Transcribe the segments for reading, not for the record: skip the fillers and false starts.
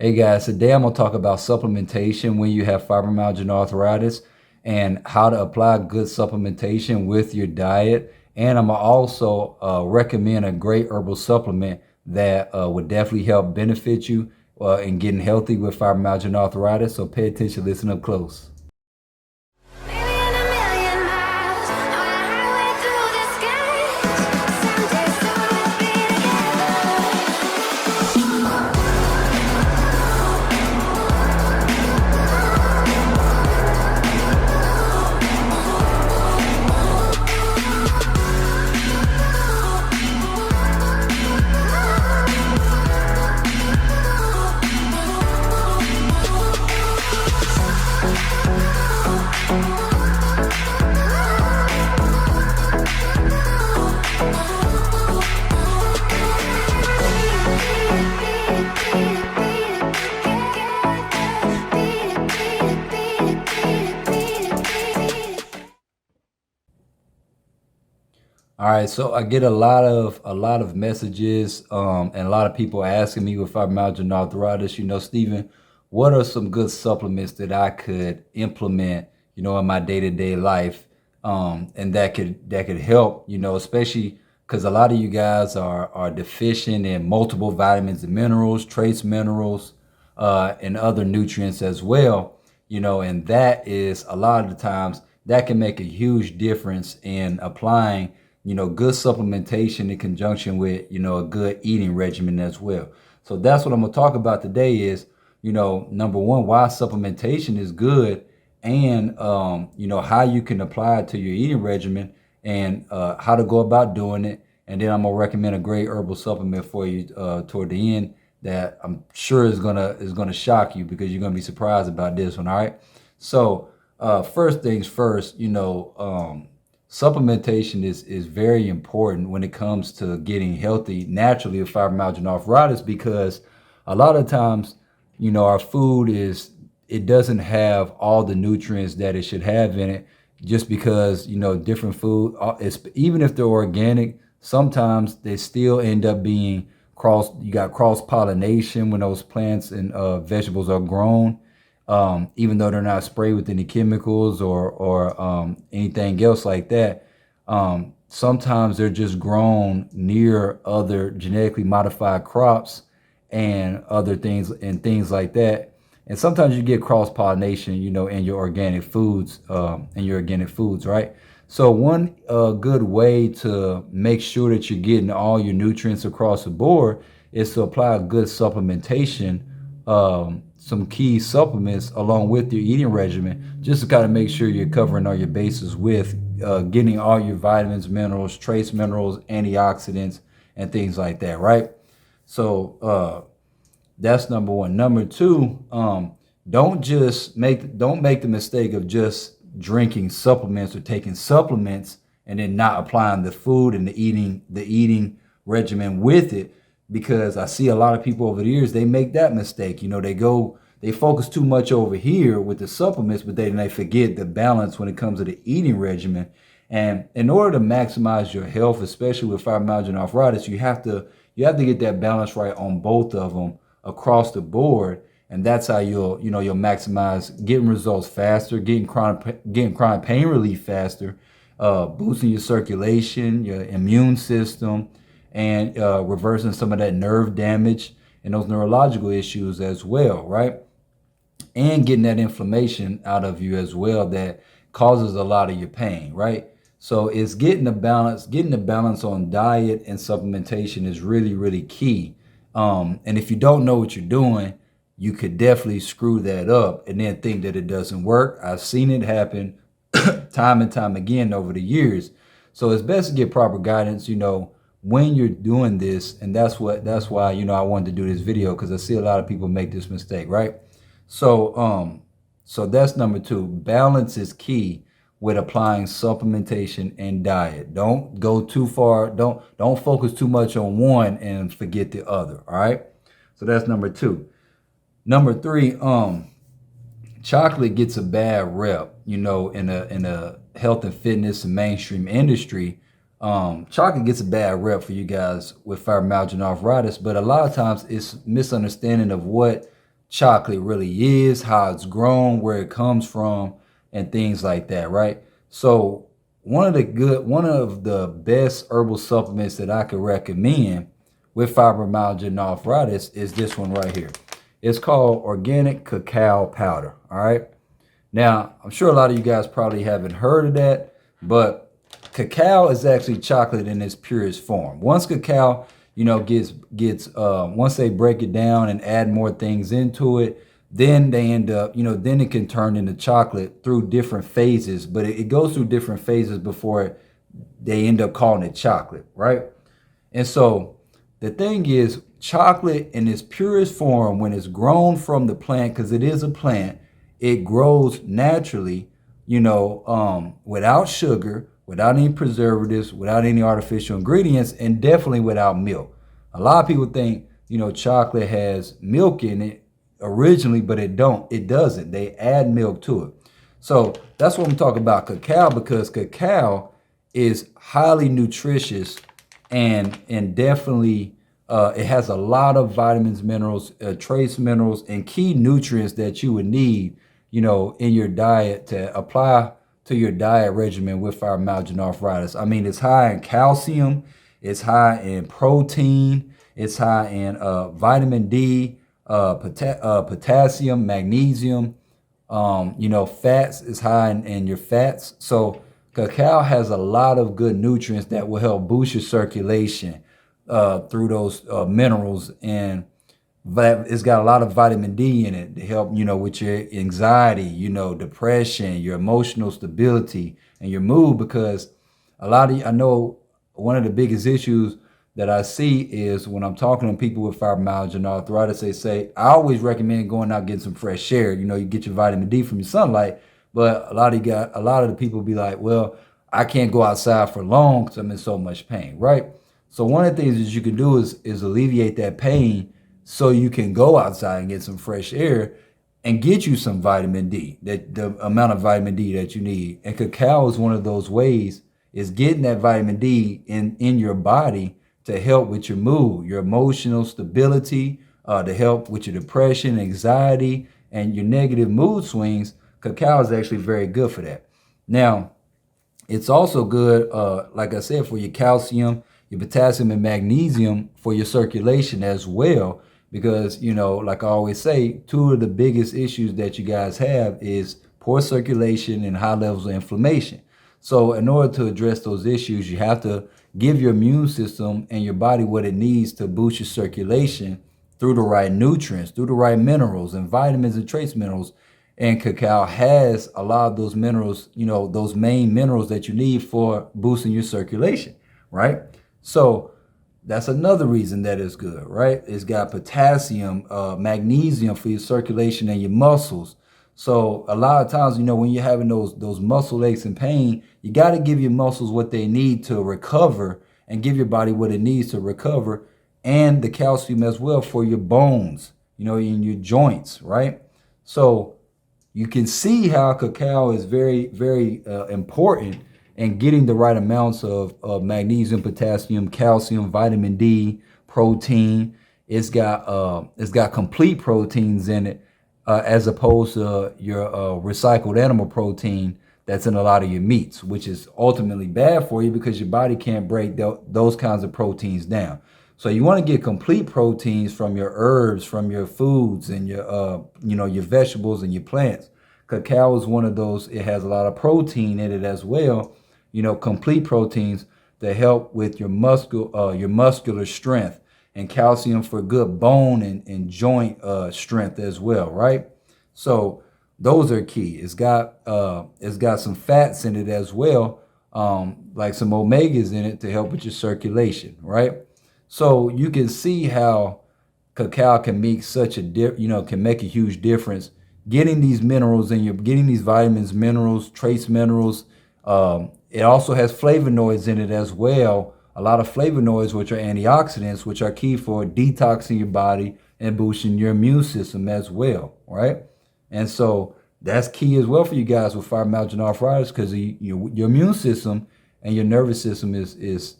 Hey guys, today I'm going to talk about supplementation when you have fibromyalgia arthritis and how to apply good supplementation with your diet. And I'm going to also recommend a great herbal supplement that would definitely help benefit you in getting healthy with fibromyalgia arthritis. So pay attention, listen up close. All right, so I get a lot of messages and a lot of people asking me with fibromyalgia arthritis, Stephen, what are some good supplements that I could implement, in my day-to-day life, and that could help, especially because a lot of you guys are deficient in multiple vitamins and minerals, trace minerals, and other nutrients as well, and that is a lot of the times that can make a huge difference in applying good supplementation in conjunction with, a good eating regimen as well. So that's what I'm gonna talk about today is, number one, why supplementation is good and, how you can apply it to your eating regimen and how to go about doing it. And then I'm gonna recommend a great herbal supplement for you toward the end that I'm sure is gonna shock you because you're gonna be surprised about this one. All right. So first things first, supplementation is very important when it comes to getting healthy naturally with fibromyalgia arthritis because a lot of times, our food it doesn't have all the nutrients that it should have in it just because, different food, even if they're organic, sometimes they still end up being you got cross pollination when those plants and vegetables are grown, even though they're not sprayed with any chemicals or anything else like that. Sometimes they're just grown near other genetically modified crops and other things like that. And sometimes you get cross pollination, in your organic foods, right? So one good way to make sure that you're getting all your nutrients across the board is to apply a good supplementation, some key supplements along with your eating regimen, just to kind of make sure you're covering all your bases with getting all your vitamins, minerals, trace minerals, antioxidants, and things like that, right? So that's number one. Number two, don't make the mistake of just drinking supplements or taking supplements and then not applying the food and the eating regimen with it, because I see a lot of people over the years, they make that mistake. They focus too much over here with the supplements, but then they forget the balance when it comes to the eating regimen. And in order to maximize your health, especially with fibromyalgia arthritis, you have to get that balance right on both of them across the board. And that's how you'll maximize getting results faster, getting chronic pain relief faster, boosting your circulation, your immune system, and reversing some of that nerve damage and those neurological issues as well, right? And getting that inflammation out of you as well that causes a lot of your pain, right? So it's getting the balance on diet and supplementation is really, really key. And if you don't know what you're doing, you could definitely screw that up and then think that it doesn't work. I've seen it happen time and time again over the years. So it's best to get proper guidance, when you're doing this. And that's why, I wanted to do this video, because I see a lot of people make this mistake, right? So that's number two. Balance is key with applying supplementation and diet. Don't go too far. Don't focus too much on one and forget the other. All right. So that's number two. Number three, chocolate gets a bad rep, in a health and fitness and mainstream industry. Chocolate gets a bad rep for you guys with fibromyalgia arthritis, but a lot of times it's misunderstanding of what chocolate really is, how it's grown, where it comes from, and things like that, right? So one of the best herbal supplements that I could recommend with fibromyalgia and arthritis is this one right here. It's called organic cacao powder. All right. Now, I'm sure a lot of you guys probably haven't heard of that, but cacao is actually chocolate in its purest form. Once cacao, gets once they break it down and add more things into it, then they end up, then it can turn into chocolate through different phases, but it goes through different phases before they end up calling it chocolate, right? And so the thing is, chocolate in its purest form, when it's grown from the plant, because it is a plant, it grows naturally, without sugar, without any preservatives, without any artificial ingredients, and definitely without milk. A lot of people think, chocolate has milk in it originally, but it doesn't. They add milk to it. So that's what I'm talking about cacao, because cacao is highly nutritious and definitely it has a lot of vitamins, minerals, trace minerals, and key nutrients that you would need, in your diet to apply to your diet regimen with fibromyalgia and arthritis. I mean, it's high in calcium, it's high in protein, it's high in vitamin D, potassium, magnesium, fats is high in your fats. So cacao has a lot of good nutrients that will help boost your circulation through those minerals, and it's got a lot of vitamin D in it to help, with your anxiety, depression, your emotional stability, and your mood. Because I know one of the biggest issues that I see is when I'm talking to people with fibromyalgia and arthritis, they say, I always recommend going out and getting some fresh air. You get your vitamin D from your sunlight, but a lot of the people be like, well, I can't go outside for long because I'm in so much pain, right? So one of the things that you can do is alleviate that pain so you can go outside and get some fresh air and get you some vitamin D, that the amount of vitamin D that you need. And cacao is one of those ways, is getting that vitamin D in your body to help with your mood, your emotional stability, to help with your depression, anxiety, and your negative mood swings. Cacao is actually very good for that. Now, it's also good, like I said, for your calcium, your potassium, and magnesium for your circulation as well. Because, like I always say, two of the biggest issues that you guys have is poor circulation and high levels of inflammation. So in order to address those issues, you have to give your immune system and your body what it needs to boost your circulation through the right nutrients, through the right minerals and vitamins and trace minerals. And cacao has a lot of those minerals, those main minerals that you need for boosting your circulation, right? So that's another reason that it's good, right? It's got potassium, magnesium for your circulation and your muscles. So a lot of times, when you're having those muscle aches and pain, you got to give your muscles what they need to recover and give your body what it needs to recover, and the calcium as well for your bones, in your joints, right? So you can see how cacao is very, very important and getting the right amounts of magnesium, potassium, calcium, vitamin D, protein. It's got complete proteins in it, as opposed to your recycled animal protein that's in a lot of your meats, which is ultimately bad for you because your body can't break those kinds of proteins down. So you want to get complete proteins from your herbs, from your foods, and your vegetables and your plants. Cacao is one of those. It has a lot of protein in it as well. Complete proteins that help with your muscular strength, and calcium for good bone and joint strength as well, right? So those are key. It's got some fats in it as well, like some omegas in it to help with your circulation, right? So you can see how cacao can make can make a huge difference getting these minerals getting these vitamins, minerals, trace minerals. It also has flavonoids in it as well. A lot of flavonoids, which are antioxidants, which are key for detoxing your body and boosting your immune system as well, right? And so that's key as well for you guys with fibromyalgia and arthritis, because your immune system and your nervous system is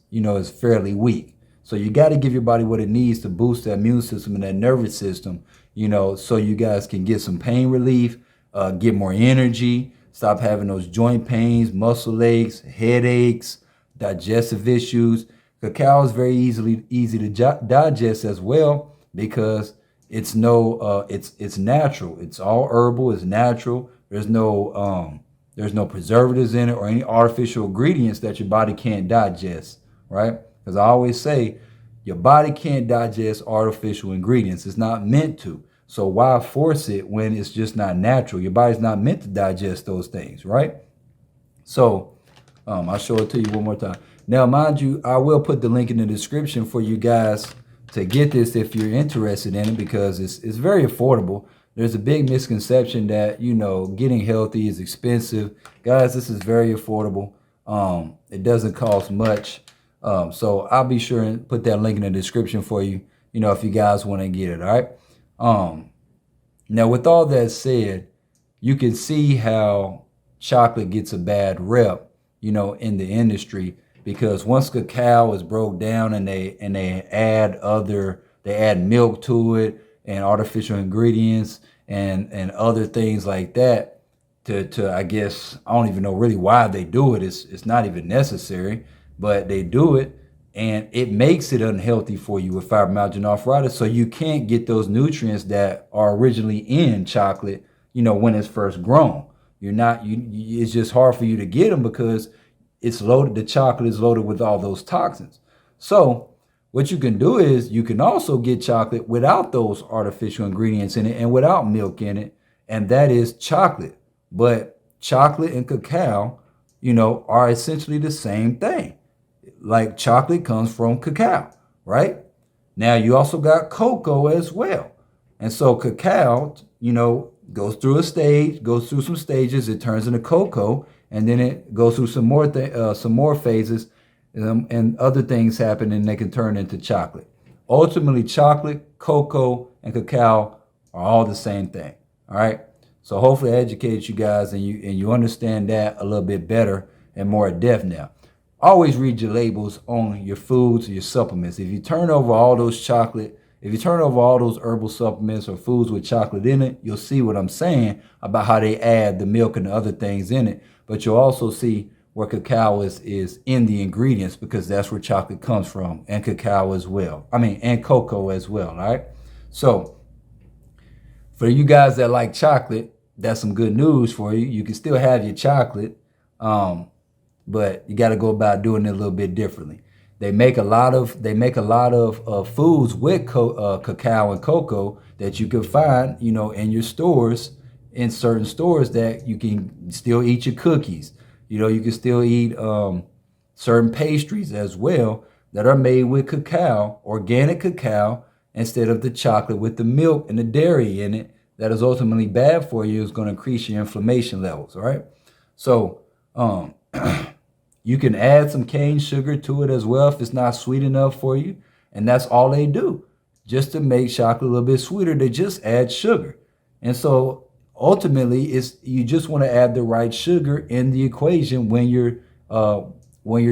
fairly weak. So you got to give your body what it needs to boost that immune system and that nervous system, so you guys can get some pain relief, get more energy, stop having those joint pains, muscle aches, headaches, digestive issues. Cacao is very easy to digest as well because it's it's natural. It's all herbal. It's natural. There's no preservatives in it or any artificial ingredients that your body can't digest, right? Because I always say your body can't digest artificial ingredients. It's not meant to. So why force it when it's just not natural? Your body's not meant to digest those things, right? So I'll show it to you one more time. Now, mind you, I will put the link in the description for you guys to get this if you're interested in it, because it's very affordable. There's a big misconception that, getting healthy is expensive. Guys, this is very affordable. It doesn't cost much. So I'll be sure and put that link in the description for you, if you guys want to get it, all right? Now, with all that said, you can see how chocolate gets a bad rep, in the industry, because once cacao is broke down and they add milk to it and artificial ingredients and other things like that to I guess, I don't even know really why they do it. It's not even necessary, but they do it, and it makes it unhealthy for you with fibromyalgia arthritis. So you can't get those nutrients that are originally in chocolate, when it's first grown. It's just hard for you to get them because it's loaded. The chocolate is loaded with all those toxins. So what you can do is you can also get chocolate without those artificial ingredients in it and without milk in it, and that is chocolate. But chocolate and cacao, are essentially the same thing. Like chocolate comes from cacao, right? Now you also got cocoa as well. And so cacao, goes through some stages, it turns into cocoa, and then it goes through some more phases, and other things happen, and they can turn into chocolate. Ultimately, chocolate, cocoa, and cacao are all the same thing. All right. So hopefully I educated you guys and you understand that a little bit better and more in depth now. Always read your labels on your foods or your supplements. If you turn over all those herbal supplements or foods with chocolate in it, you'll see what I'm saying about how they add the milk and the other things in it. But you'll also see where cacao is in the ingredients, because that's where chocolate comes from, and cacao as well. And cocoa as well, all right? So for you guys that like chocolate, that's some good news for you. You can still have your chocolate, but you got to go about doing it a little bit differently. They make a lot of foods with cacao and cocoa that you can find, in your stores, in certain stores, that you can still eat your cookies. You can still eat certain pastries as well that are made with cacao, organic cacao, instead of the chocolate with the milk and the dairy in it. That is ultimately bad for you. It's going to increase your inflammation levels, all right? So you can add some cane sugar to it as well if it's not sweet enough for you. And that's all they do. Just to make chocolate a little bit sweeter, they just add sugar. And so ultimately, you just want to add the right sugar in the equation when you're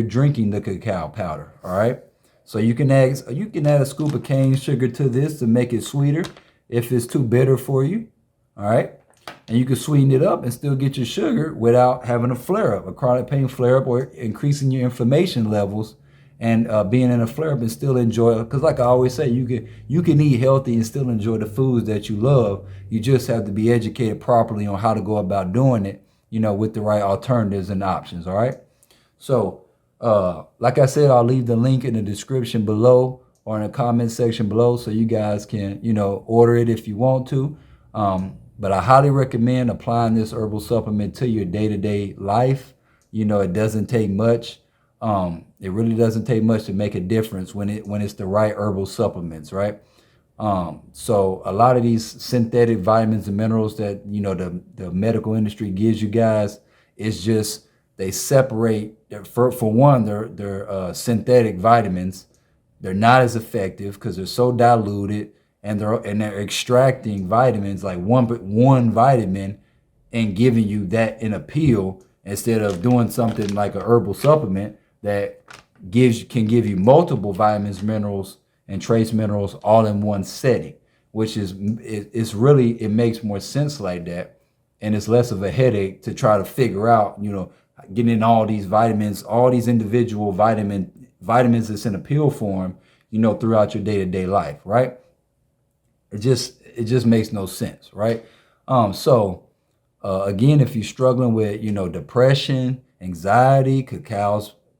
drinking the cacao powder, all right? So you can add a scoop of cane sugar to this to make it sweeter if it's too bitter for you, all right? And you can sweeten it up and still get your sugar without having a flare-up, a chronic pain flare-up, or increasing your inflammation levels and being in a flare-up and still enjoy it. Because like I always say, you can eat healthy and still enjoy the foods that you love. You just have to be educated properly on how to go about doing it, with the right alternatives and options, all right? So, like I said, I'll leave the link in the description below or in the comment section below so you guys can, order it if you want to. But I highly recommend applying this herbal supplement to your day-to-day life. It doesn't take much. It really doesn't take much to make a difference when it's the right herbal supplements, right? So a lot of these synthetic vitamins and minerals that, the medical industry gives you guys, is just, they separate, for one, they're synthetic vitamins. They're not as effective because they're so diluted, and they're extracting vitamins, like one vitamin, and giving you that in a pill instead of doing something like a herbal supplement that can give you multiple vitamins, minerals, and trace minerals all in one setting, which is it's really, it makes more sense like that, and it's less of a headache to try to figure out, getting in all these vitamins, all these individual vitamins that's in a pill form, throughout your day-to-day life, right? It just makes no sense, right? Again, if you're struggling with, depression, anxiety,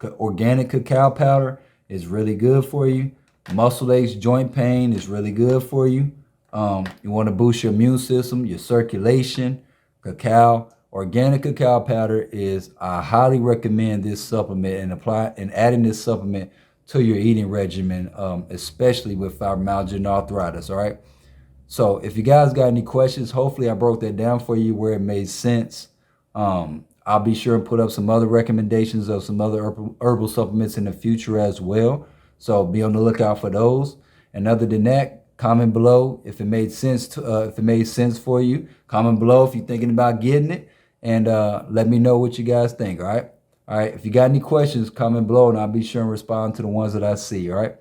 organic cacao powder is really good for you. Muscle aches, joint pain is really good for you. You want to boost your immune system, your circulation. Organic cacao powder I highly recommend this supplement, and adding this supplement to your eating regimen, especially with fibromyalgia and arthritis. All right. So if you guys got any questions, hopefully I broke that down for you where it made sense. I'll be sure and put up some other recommendations of some other herbal supplements in the future as well. So be on the lookout for those. And other than that, comment below if it made sense for you. Comment below if you're thinking about getting it, and let me know what you guys think. All right. All right. If you got any questions, comment below, and I'll be sure and respond to the ones that I see. All right.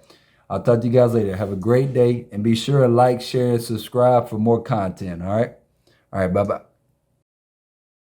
I'll talk to you guys later. Have a great day, and be sure to like, share, and subscribe for more content. All right. All right. Bye-bye.